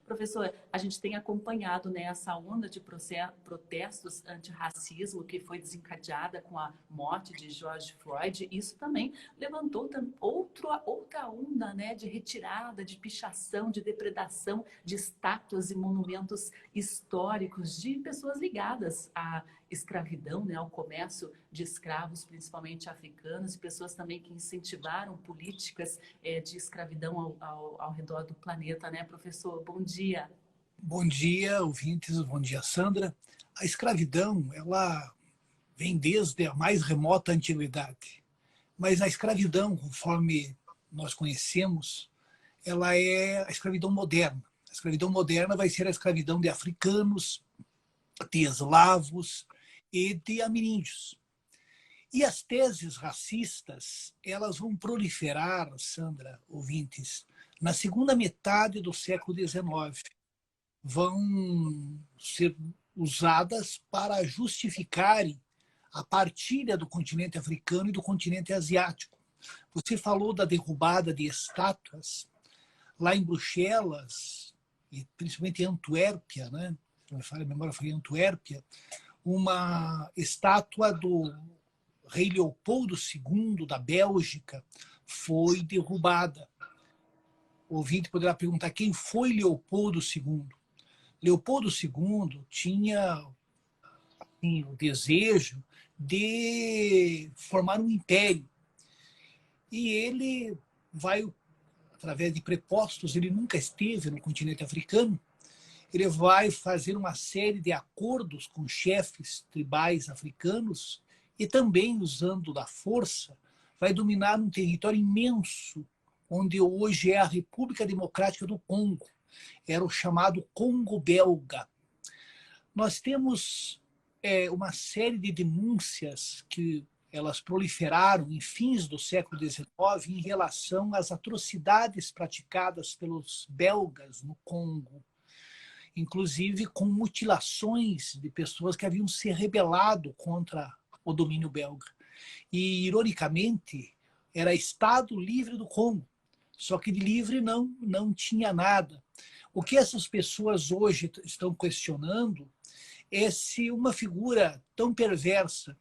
Professor, a gente tem acompanhado, né, essa onda de protestos antirracismo que foi desencadeada com a morte de George Floyd. Isso também levantou outra onda, né, de retirada, de pichação, de depredação de estátuas e monumentos históricos de pessoas ligadas à escravidão, né, ao comércio de escravos, principalmente africanos, e pessoas também que incentivaram políticas de escravidão ao redor do planeta, né, professor? Bom dia. Bom dia, ouvintes. Bom dia, Sandra. A escravidão, ela vem desde a mais remota antiguidade. Mas a escravidão, conforme nós conhecemos, ela é a escravidão moderna. A escravidão moderna vai ser a escravidão de africanos, de eslavos e de ameríndios. E as teses racistas, elas vão proliferar, Sandra, ouvintes, na segunda metade do século XIX. Vão ser usadas para justificarem a partilha do continente africano e do continente asiático. Você falou da derrubada de estátuas lá em Bruxelas, e principalmente em Antuérpia, né? A memória foi em Antuérpia, uma estátua do rei Leopoldo II da Bélgica foi derrubada. O ouvinte poderá perguntar quem foi Leopoldo II. Leopoldo II tinha o desejo de formar um império. E ele vai, através de prepostos, ele nunca esteve no continente africano, ele vai fazer uma série de acordos com chefes tribais africanos e também, usando da força, vai dominar um território imenso, onde hoje é a República Democrática do Congo. Era o chamado Congo belga. Nós temos uma série de denúncias que elas proliferaram em fins do século XIX em relação às atrocidades praticadas pelos belgas no Congo, inclusive com mutilações de pessoas que haviam se rebelado contra o domínio belga. E, ironicamente, era Estado livre do Congo, só que de livre não tinha nada. O que essas pessoas hoje estão questionando é se uma figura tão perversa,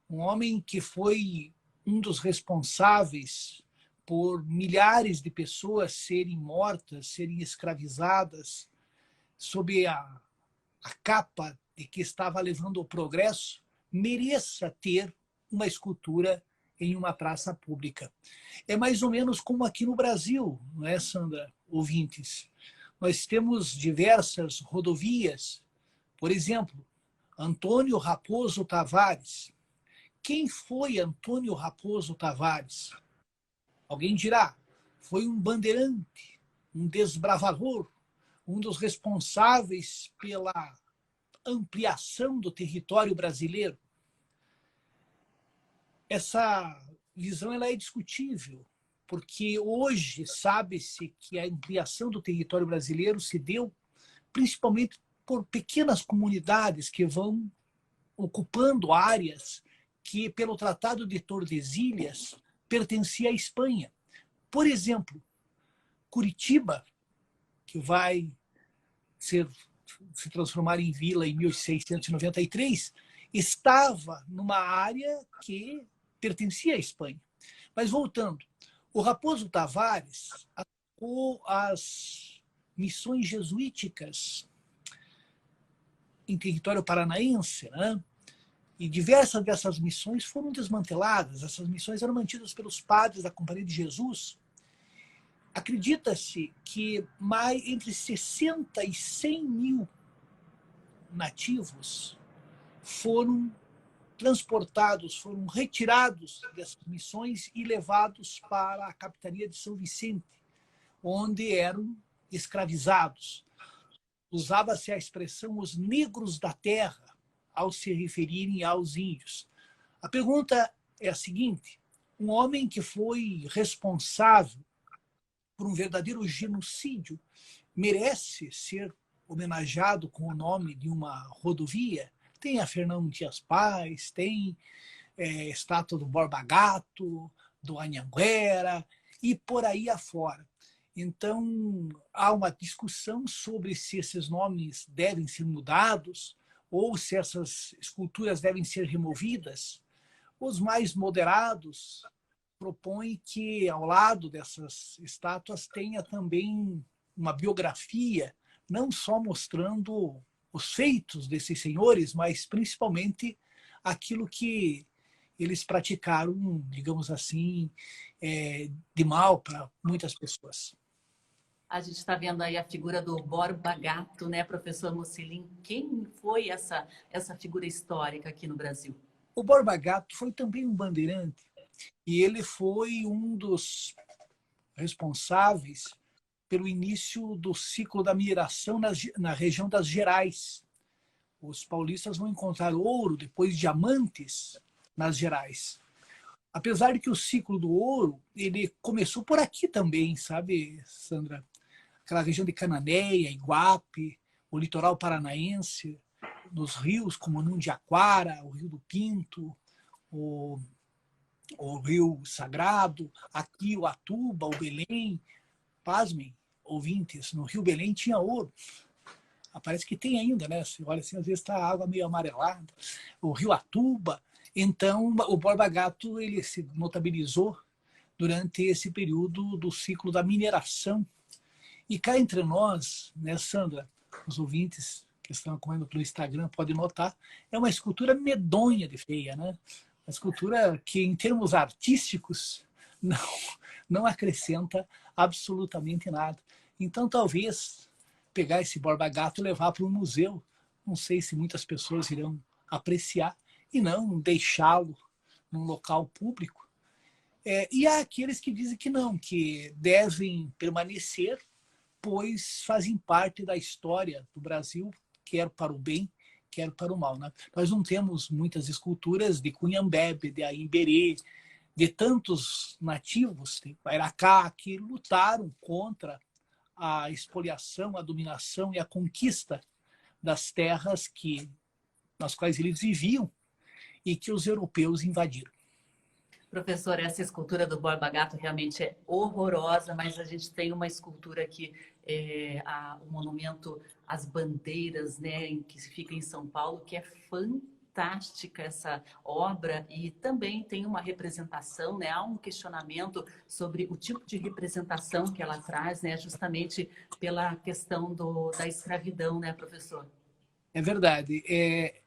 um homem que foi um dos responsáveis por milhares de pessoas serem mortas, serem escravizadas, sob a capa de que estava levando ao progresso, mereça ter uma escultura em uma praça pública. É mais ou menos como aqui no Brasil, não é, Sandra, ouvintes? Nós temos diversas rodovias. Por exemplo, Antônio Raposo Tavares. Quem foi Antônio Raposo Tavares? Alguém dirá, foi um bandeirante, um desbravador, um dos responsáveis pela ampliação do território brasileiro. Essa visão ela é discutível, porque hoje sabe-se que a ampliação do território brasileiro se deu principalmente por pequenas comunidades que vão ocupando áreas que, pelo Tratado de Tordesilhas, pertencia à Espanha. Por exemplo, Curitiba, que vai se transformar em vila em 1693, estava numa área que pertencia à Espanha. Mas voltando, o Raposo Tavares atacou as missões jesuíticas em território paranaense, né? E diversas dessas missões foram desmanteladas. Essas missões eram mantidas pelos padres da Companhia de Jesus. Acredita-se que entre 60 e 100 mil nativos foram transportados, foram retirados dessas missões e levados para a capitania de São Vicente, onde eram escravizados. Usava-se a expressão os negros da terra ao se referirem aos índios. A pergunta é a seguinte: um homem que foi responsável por um verdadeiro genocídio merece ser homenageado com o nome de uma rodovia? Tem a Fernão Dias Paz, tem estátua do Borba Gato, do Anhanguera e por aí afora. Então, há uma discussão sobre se esses nomes devem ser mudados ou se essas esculturas devem ser removidas. Os mais moderados propõem que, ao lado dessas estátuas, tenha também uma biografia, não só mostrando os feitos desses senhores, mas principalmente aquilo que eles praticaram, digamos assim, de mal para muitas pessoas. A gente está vendo aí a figura do Borba Gato, né, professor Mucilin? Quem foi essa figura histórica aqui no Brasil? O Borba Gato foi também um bandeirante e ele foi um dos responsáveis pelo início do ciclo da mineração na região das Gerais. Os paulistas vão encontrar ouro, depois diamantes, nas Gerais. Apesar de que o ciclo do ouro ele começou por aqui também, sabe, Sandra? Aquela região de Cananéia, Iguape, o litoral paranaense, nos rios como Nundiaquara, o Rio do Pinto, o Rio Sagrado, aqui o Atuba, o Belém. Pasmem, ouvintes, no Rio Belém tinha ouro. Parece que tem ainda, né? Você olha assim, às vezes está a água meio amarelada. O Rio Atuba. Então, o Borba Gato ele se notabilizou durante esse período do ciclo da mineração. E cá entre nós, né, Sandra, os ouvintes que estão acompanhando pelo Instagram podem notar, é uma escultura medonha de feia, né? Uma escultura que, em termos artísticos, não, não acrescenta absolutamente nada. Então, talvez pegar esse Borba Gato e levar para um museu. Não sei se muitas pessoas irão apreciar e não deixá-lo num local público. E há aqueles que dizem que não, que devem permanecer, pois fazem parte da história do Brasil, quer para o bem, quer para o mal. Né? Nós não temos muitas esculturas de Cunhambebe, de Aimberê, de tantos nativos, de Pairacá, que lutaram contra a expoliação, a dominação e a conquista das terras nas quais eles viviam e que os europeus invadiram. Professor, essa escultura do Borba Gato realmente é horrorosa, mas a gente tem uma escultura aqui, o monumento às bandeiras, né, que fica em São Paulo, que é fantástica essa obra e também tem uma representação, né, há um questionamento sobre o tipo de representação que ela traz, né, justamente pela questão da escravidão, né, professor? É verdade.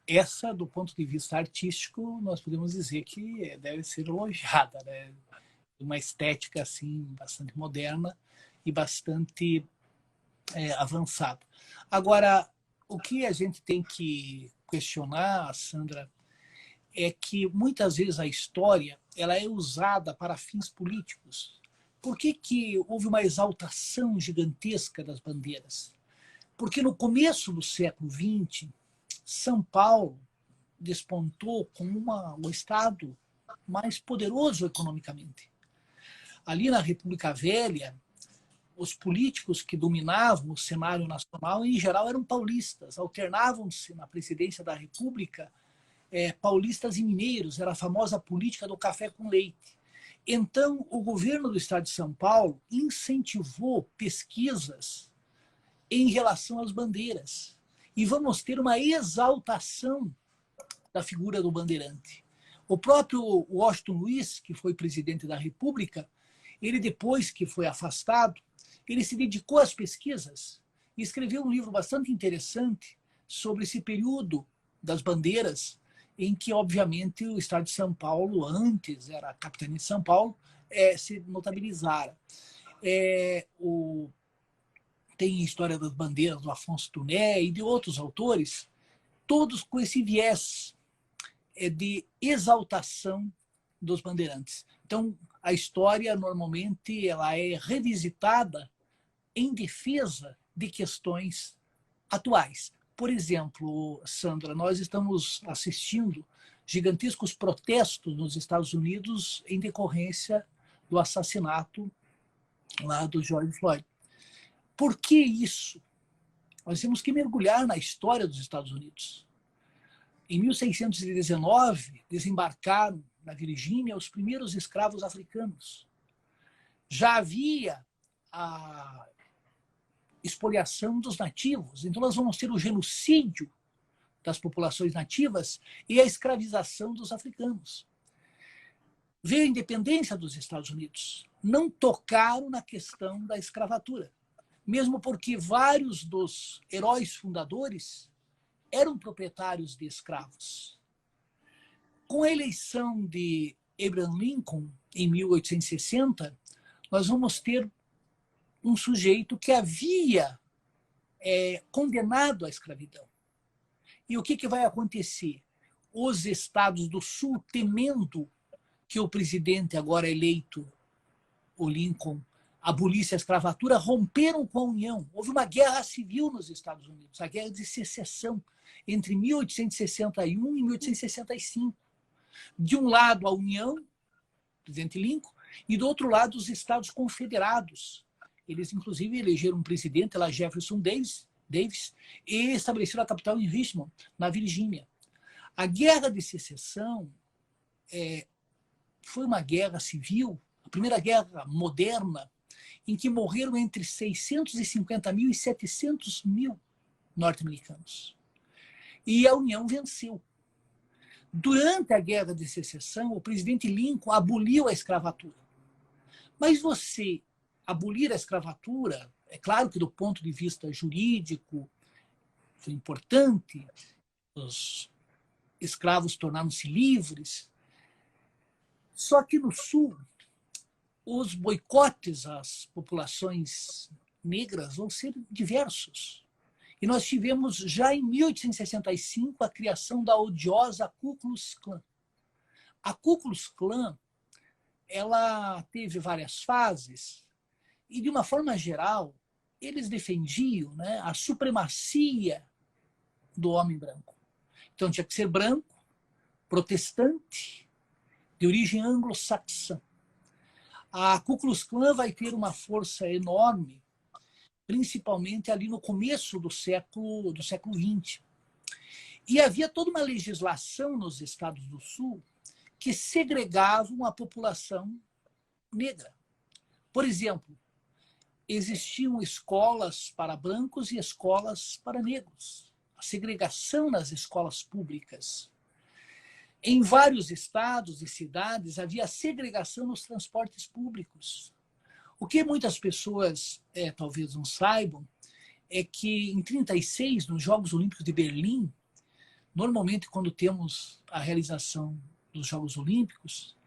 Essa, do ponto de vista artístico, nós podemos dizer que deve ser elogiada, né? Uma estética assim bastante moderna e bastante avançada. Agora, o que a gente tem que questionar, Sandra, é que muitas vezes a história ela é usada para fins políticos. Por que houve uma exaltação gigantesca das bandeiras? Porque no começo do século XX, São Paulo despontou como o estado mais poderoso economicamente. Ali na República Velha, os políticos que dominavam o cenário nacional, em geral, eram paulistas. Alternavam-se na presidência da República paulistas e mineiros. Era a famosa política do café com leite. Então, o governo do estado de São Paulo incentivou pesquisas em relação às bandeiras. E vamos ter uma exaltação da figura do bandeirante. O próprio Washington Luiz, que foi presidente da República, ele depois que foi afastado, ele se dedicou às pesquisas e escreveu um livro bastante interessante sobre esse período das bandeiras, em que, obviamente, o estado de São Paulo, antes era a capitania de São Paulo, se notabilizara. Tem a história das bandeiras do Afonso Tuné e de outros autores, todos com esse viés de exaltação dos bandeirantes. Então, a história, normalmente, ela é revisitada em defesa de questões atuais. Por exemplo, Sandra, nós estamos assistindo gigantescos protestos nos Estados Unidos em decorrência do assassinato lá do George Floyd. Por que isso? Nós temos que mergulhar na história dos Estados Unidos. Em 1619, desembarcaram na Virgínia os primeiros escravos africanos. Já havia a expoliação dos nativos. Então, nós vamos ter o genocídio das populações nativas e a escravização dos africanos. Veio a independência dos Estados Unidos. Não tocaram na questão da escravatura, mesmo porque vários dos heróis fundadores eram proprietários de escravos. Com a eleição de Abraham Lincoln, em 1860, nós vamos ter um sujeito que havia condenado à escravidão. E o que vai acontecer? Os estados do Sul, temendo que o presidente agora eleito, o Lincoln, abolisse a escravatura, romperam com a União. Houve uma guerra civil nos Estados Unidos, a Guerra de Secessão, entre 1861 e 1865. De um lado, a União, presidente Lincoln, e do outro lado, os Estados Confederados. Eles, inclusive, elegeram um presidente, lá Jefferson Davis, e estabeleceram a capital em Richmond, na Virgínia. A Guerra de Secessão foi uma guerra civil, a primeira guerra moderna, em que morreram entre 650 mil e 700 mil norte-americanos. E a União venceu. Durante a Guerra de Secessão, o presidente Lincoln aboliu a escravatura. Mas você abolir a escravatura, é claro que do ponto de vista jurídico foi importante, os escravos tornaram-se livres, só que no Sul, os boicotes às populações negras vão ser diversos. E nós tivemos já em 1865 a criação da odiosa Ku Klux Klan. A Ku Klux Klan, ela teve várias fases e, de uma forma geral, eles defendiam, né, a supremacia do homem branco. Então tinha que ser branco, protestante, de origem anglo-saxã. A Ku Klux Klan vai ter uma força enorme, principalmente ali no começo do século XX. E havia toda uma legislação nos estados do Sul que segregavam a população negra. Por exemplo, existiam escolas para brancos e escolas para negros. A segregação nas escolas públicas. Em vários estados e cidades havia segregação nos transportes públicos. O que muitas pessoas talvez não saibam é que em 1936, nos Jogos Olímpicos de Berlim, normalmente quando temos a realização dos Jogos Olímpicos,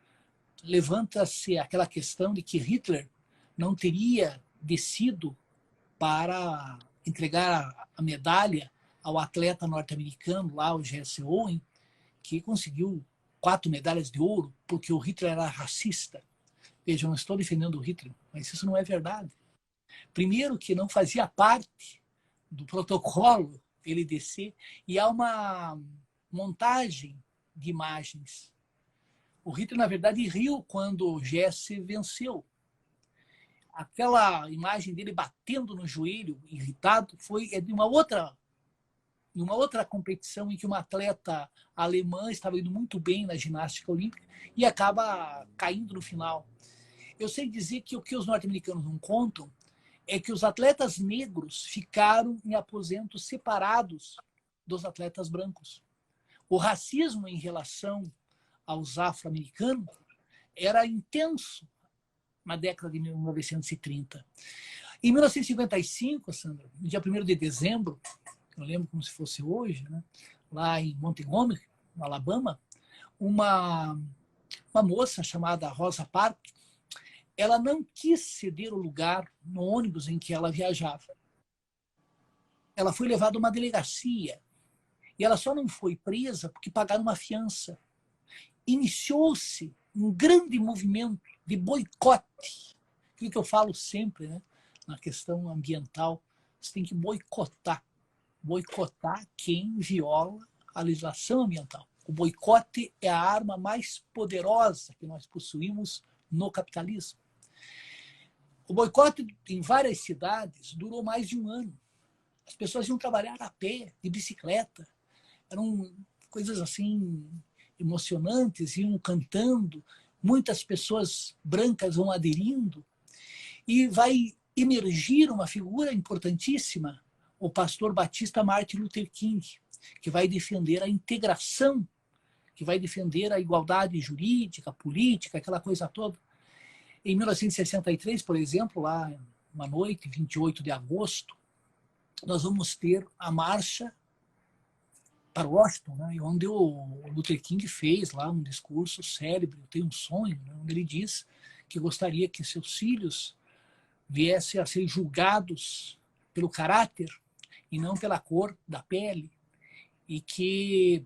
levanta-se aquela questão de que Hitler não teria descido para entregar a medalha ao atleta norte-americano, lá o Jesse Owens, que conseguiu 4 medalhas de ouro porque o Hitler era racista. Veja, eu não estou defendendo o Hitler, mas isso não é verdade. Primeiro que não fazia parte do protocolo ele descer, e há uma montagem de imagens. O Hitler, na verdade, riu quando o Jesse venceu. Aquela imagem dele batendo no joelho, irritado, foi de uma outra competição em que uma atleta alemã estava indo muito bem na ginástica olímpica e acaba caindo no final. Eu sei dizer que o que os norte-americanos não contam é que os atletas negros ficaram em aposentos separados dos atletas brancos. O racismo em relação aos afro-americanos era intenso na década de 1930. Em 1955, Sandra, no dia 1º de dezembro, eu lembro como se fosse hoje, né, lá em Montgomery, no Alabama, uma moça chamada Rosa Parks, ela não quis ceder o lugar no ônibus em que ela viajava. Ela foi levada a uma delegacia e ela só não foi presa porque pagaram uma fiança. Iniciou-se um grande movimento de boicote. Aquilo que eu falo sempre, né, na questão ambiental, você tem que boicotar quem viola a legislação ambiental. O boicote é a arma mais poderosa que nós possuímos no capitalismo. O boicote em várias cidades durou mais de um ano. As pessoas iam trabalhar a pé, de bicicleta. Eram coisas assim emocionantes, iam cantando. Muitas pessoas brancas vão aderindo. E vai emergir uma figura importantíssima, o pastor batista Martin Luther King, que vai defender a integração, que vai defender a igualdade jurídica, política, aquela coisa toda. Em 1963, por exemplo, lá uma noite, 28 de agosto, nós vamos ter a marcha para Washington, né, onde o Luther King fez lá um discurso célebre, Eu Tenho um Sonho, né, onde ele diz que gostaria que seus filhos viessem a ser julgados pelo caráter e não pela cor da pele, e que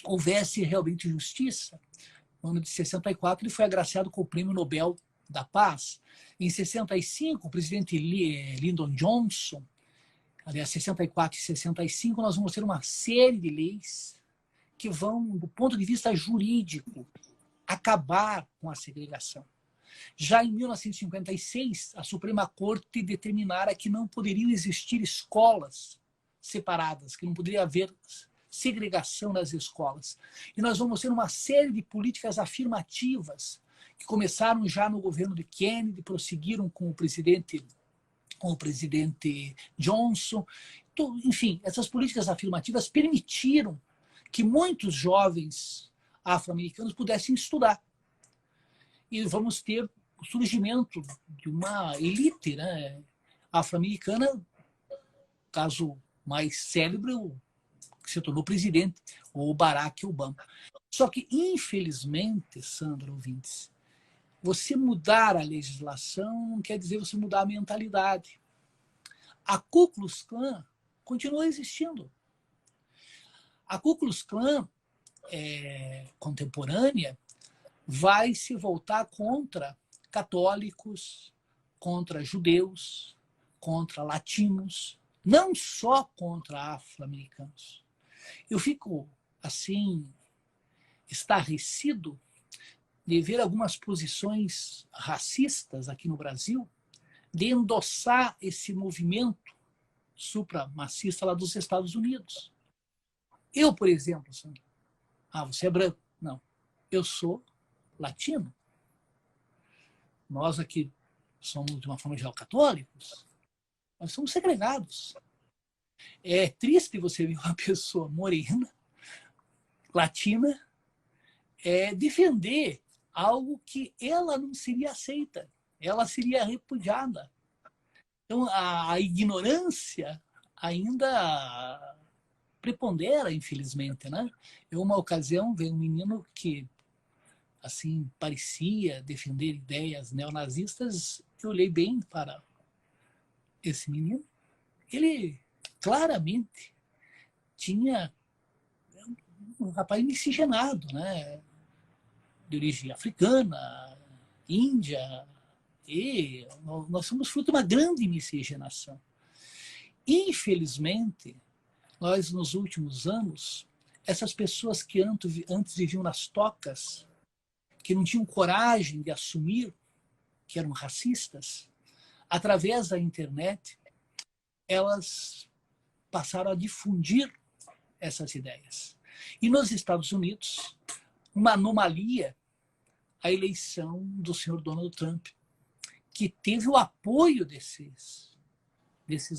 houvesse realmente justiça. No ano de 64, ele foi agraciado com o Prêmio Nobel da Paz. Em 65, o presidente Lyndon Johnson, aliás, 64 e 65, nós vamos ter uma série de leis que vão, do ponto de vista jurídico, acabar com a segregação. Já em 1956, a Suprema Corte determinara que não poderiam existir escolas separadas, que não poderia haver segregação nas escolas. E nós vamos ter uma série de políticas afirmativas que começaram já no governo de Kennedy, prosseguiram com o presidente Johnson. Então, enfim, essas políticas afirmativas permitiram que muitos jovens afro-americanos pudessem estudar. E vamos ter o surgimento de uma elite, né, afro-americana, caso mais célebre, que se tornou presidente, o Barack Obama. Só que, infelizmente, Sandra, ouvintes, você mudar a legislação não quer dizer você mudar a mentalidade. A Ku Klux Klan continua existindo. A Ku Klux Klan contemporânea vai se voltar contra católicos, contra judeus, contra latinos, não só contra afro-americanos. Eu fico, assim, estarrecido de ver algumas posições racistas aqui no Brasil, de endossar esse movimento supremacista lá dos Estados Unidos. Eu, por exemplo, Sandra, você é branco? Não. Eu sou latino. Nós aqui somos, de uma forma geral, católicos. Nós somos segregados. É triste você ver uma pessoa morena, latina, defender algo que ela não seria aceita. Ela seria repudiada. Então, a ignorância ainda prepondera, infelizmente, né? Eu, uma ocasião, veio um menino que assim parecia defender ideias neonazistas. Eu olhei bem para esse menino. Ele claramente tinha um rapaz miscigenado, né? De origem africana, índia, e nós somos fruto de uma grande miscigenação. Infelizmente, nós, nos últimos anos, essas pessoas que antes viviam nas tocas, que não tinham coragem de assumir que eram racistas, através da internet, elas passaram a difundir essas ideias. E nos Estados Unidos, uma anomalia, a eleição do senhor Donald Trump, que teve o apoio desses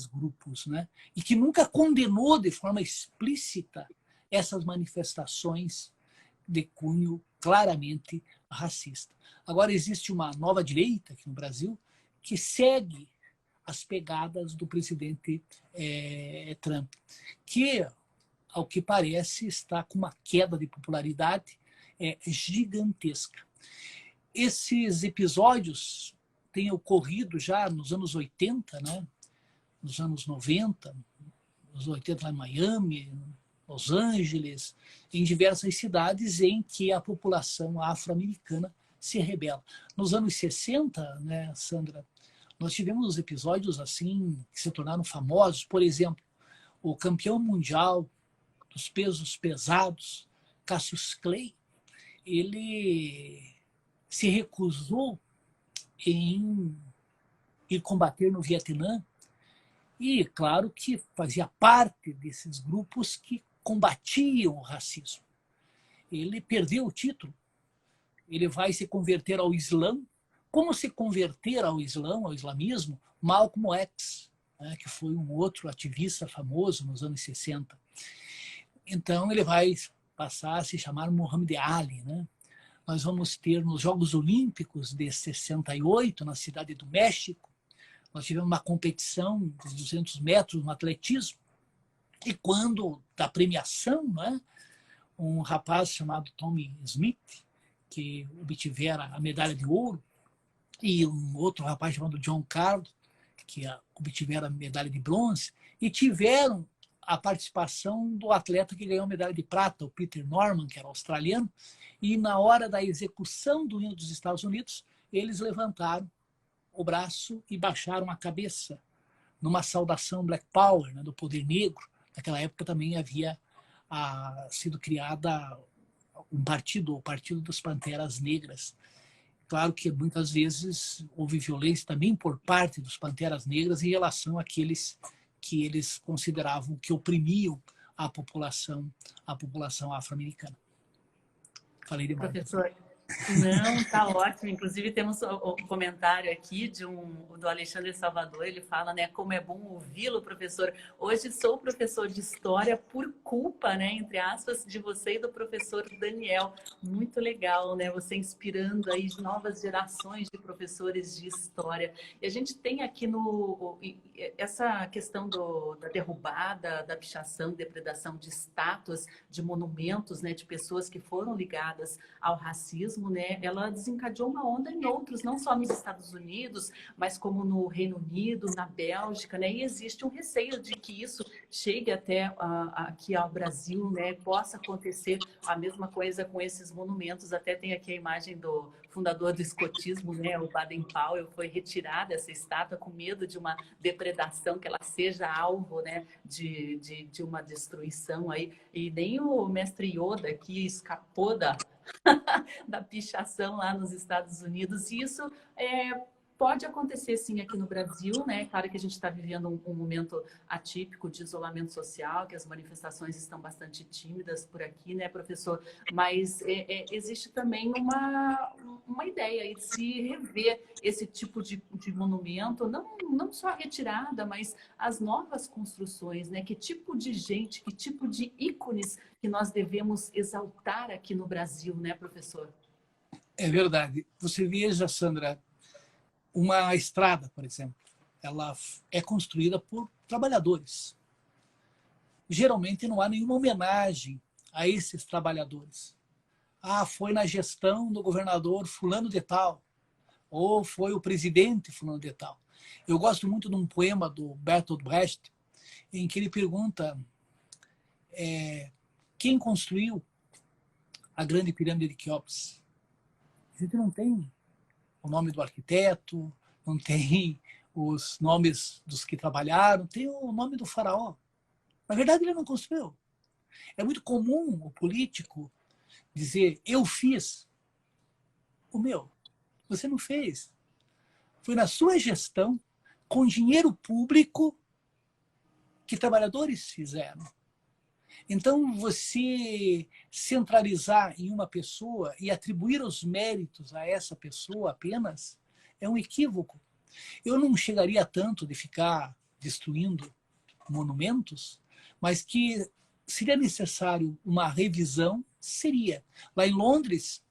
grupos, né? E que nunca condenou de forma explícita essas manifestações de cunho claramente racista. Agora existe uma nova direita aqui no Brasil que segue as pegadas do presidente Trump, que, ao que parece, está com uma queda de popularidade gigantesca. Esses episódios têm ocorrido já nos anos 80, né? Nos anos 90, nos 80 lá em Miami, Los Angeles, em diversas cidades em que a população afro-americana se rebela. Nos anos 60, né, Sandra, nós tivemos episódios assim que se tornaram famosos. Por exemplo, o campeão mundial dos pesos pesados, Cassius Clay, ele se recusou em ir combater no Vietnã. E, claro, que fazia parte desses grupos que combatiam o racismo. Ele perdeu o título. Ele vai se converter ao Islã como se converter ao Islã, ao islamismo, Malcolm X, né, que foi um outro ativista famoso nos anos 60. Então, ele vai passar a se chamar Muhammad Ali. Né? Nós vamos ter nos Jogos Olímpicos de 68, na cidade do México, nós tivemos uma competição de 200 metros no atletismo, e quando, da premiação, né, um rapaz chamado Tommy Smith, que obtivera a medalha de ouro, e um outro rapaz chamado John Carlos, que obtiveram a medalha de bronze, e tiveram a participação do atleta que ganhou a medalha de prata, o Peter Norman, que era australiano, e na hora da execução do hino dos Estados Unidos, eles levantaram o braço e baixaram a cabeça, numa saudação Black Power, né, do poder negro. Naquela época também havia sido criada um partido, o Partido das Panteras Negras. Claro que muitas vezes houve violência também por parte dos Panteras Negras em relação àqueles que eles consideravam que oprimiam a população afro-americana. Falei demais. Professor, não, tá ótimo. Inclusive temos o comentário aqui do Alexandre Salvador. Ele fala, né, como é bom ouvi-lo, professor. Hoje sou professor de história por culpa, né, entre aspas, de você e do professor Daniel. Muito legal, né, você inspirando aí novas gerações de professores de história. E a gente tem aqui essa questão da derrubada, da pichação, depredação de estátuas, de monumentos, né, de pessoas que foram ligadas ao racismo, né, ela desencadeou uma onda em outros, não só nos Estados Unidos, mas como no Reino Unido, na Bélgica, né, e existe um receio de que isso chegue até aqui ao Brasil, né, possa acontecer a mesma coisa com esses monumentos. Até tem aqui a imagem do fundador do escotismo, né, o Baden-Powell, foi retirada essa estátua com medo de uma depredação, que ela seja alvo, né, de uma destruição aí, e nem o mestre Yoda aqui escapou da pichação lá nos Estados Unidos. E isso pode acontecer sim aqui no Brasil, né? Claro que a gente está vivendo um momento atípico de isolamento social, que as manifestações estão bastante tímidas por aqui, né, professor? Mas existe também uma ideia aí de se rever esse tipo de monumento, não só a retirada, mas as novas construções, né? Que tipo de gente, que tipo de ícones que nós devemos exaltar aqui no Brasil, né, professor? É verdade. Você veja, Sandra, uma estrada, por exemplo, ela é construída por trabalhadores. Geralmente não há nenhuma homenagem a esses trabalhadores. Foi na gestão do governador fulano de tal, ou foi o presidente fulano de tal. Eu gosto muito de um poema do Bertolt Brecht, em que ele pergunta quem construiu a grande pirâmide de Quéops. A gente não tem o nome do arquiteto, não tem os nomes dos que trabalharam, tem o nome do faraó. Na verdade, ele não construiu. É muito comum o político dizer, eu fiz. O meu, você não fez. Foi na sua gestão, com dinheiro público, que trabalhadores fizeram. Então, você centralizar em uma pessoa e atribuir os méritos a essa pessoa apenas é um equívoco. Eu não chegaria tanto de ficar destruindo monumentos, mas que seria necessário uma revisão, seria. Lá em Londres,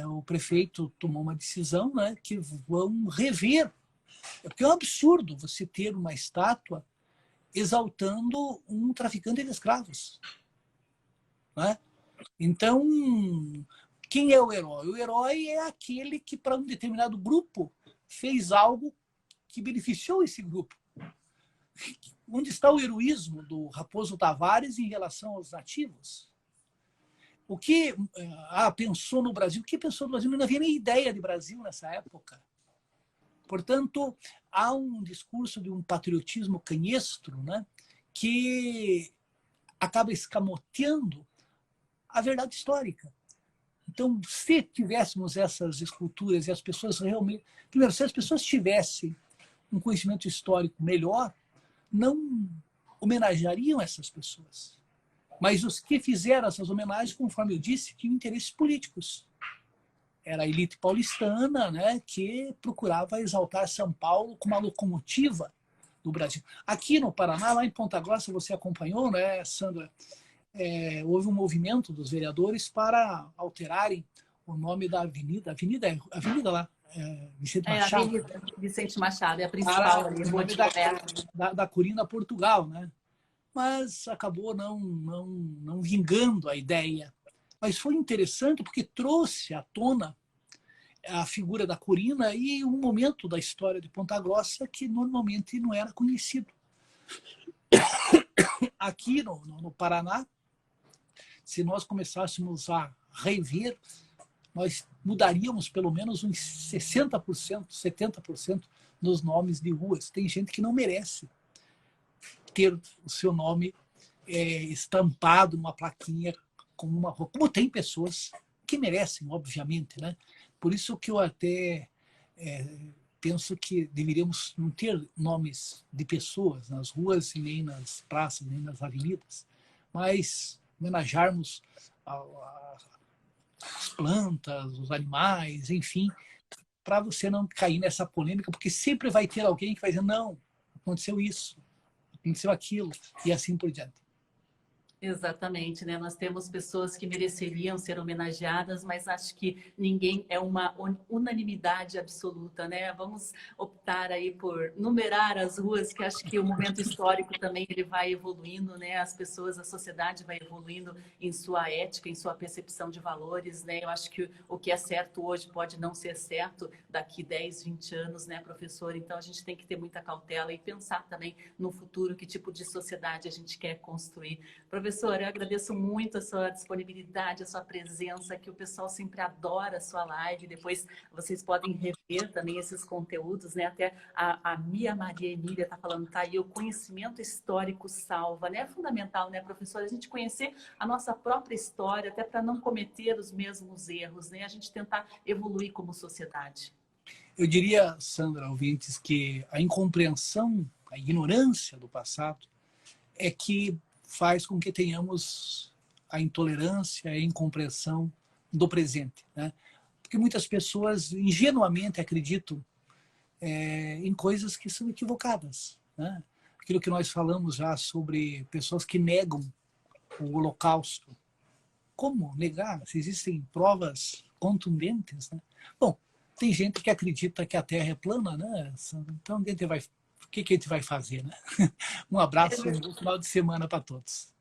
o prefeito tomou uma decisão, né, que vão rever. Porque é um absurdo você ter uma estátua exaltando um traficante de escravos. Né? Então, quem é o herói? O herói é aquele que, para um determinado grupo, fez algo que beneficiou esse grupo. Onde está o heroísmo do Raposo Tavares em relação aos nativos? O que pensou no Brasil? O que pensou no Brasil? Não havia nem ideia de Brasil nessa época. Portanto, há um discurso de um patriotismo canhestro, né, que acaba escamoteando a verdade histórica. Então, se tivéssemos essas esculturas e as pessoas realmente... Primeiro, se as pessoas tivessem um conhecimento histórico melhor, não homenageariam essas pessoas. Mas os que fizeram essas homenagens, conforme eu disse, tinham interesses políticos. era a elite paulistana, né, que procurava exaltar São Paulo como a locomotiva do Brasil. Aqui no Paraná, lá em Ponta Grossa, você acompanhou, né, Sandra? Houve um movimento dos vereadores para alterarem o nome da avenida, avenida lá, Vicente É a Machado, Avenida Vicente Machado, é a principal para ali, o Rua nome de Comércio. da Corina Portugal, né? Mas acabou não vingando a ideia. Mas foi interessante porque trouxe à tona a figura da Corina e um momento da história de Ponta Grossa que normalmente não era conhecido. Aqui no Paraná, se nós começássemos a rever, nós mudaríamos pelo menos uns 60%, 70% nos nomes de ruas. Tem gente que não merece ter o seu nome estampado numa plaquinha como uma rua. Como tem pessoas que merecem, obviamente, né? Por isso que eu até penso que deveríamos não ter nomes de pessoas nas ruas, e nem nas praças, nem nas avenidas, mas homenagearmos as plantas, os animais, enfim, para você não cair nessa polêmica, porque sempre vai ter alguém que vai dizer, não, aconteceu isso, aconteceu aquilo, e assim por diante. Exatamente, né? Nós temos pessoas que mereceriam ser homenageadas, mas acho que ninguém é uma unanimidade absoluta, né? Vamos optar aí por numerar as ruas, que acho que o momento histórico também ele vai evoluindo, né? As pessoas, a sociedade vai evoluindo em sua ética, em sua percepção de valores, né? Eu acho que o que é certo hoje pode não ser certo daqui 10, 20 anos, né, professor? Então a gente tem que ter muita cautela e pensar também no futuro, que tipo de sociedade a gente quer construir. Professor, eu agradeço muito a sua disponibilidade, a sua presença, que o pessoal sempre adora a sua live. Depois vocês podem rever também esses conteúdos, né? Até a Mia Maria Emília está falando, tá aí, o conhecimento histórico salva, né? É fundamental, né, professor? A gente conhecer a nossa própria história, até para não cometer os mesmos erros, né? A gente tentar evoluir como sociedade. Eu diria, Sandra, ouvintes, que a incompreensão, a ignorância do passado é que faz com que tenhamos a intolerância, a incompreensão do presente, né? Porque muitas pessoas ingenuamente acreditam em coisas que são equivocadas, né? Aquilo que nós falamos já sobre pessoas que negam o Holocausto. Como negar se existem provas contundentes, né? Bom, tem gente que acredita que a Terra é plana, né? Então o que a gente vai fazer, né? Um abraço e um bom final de semana para todos.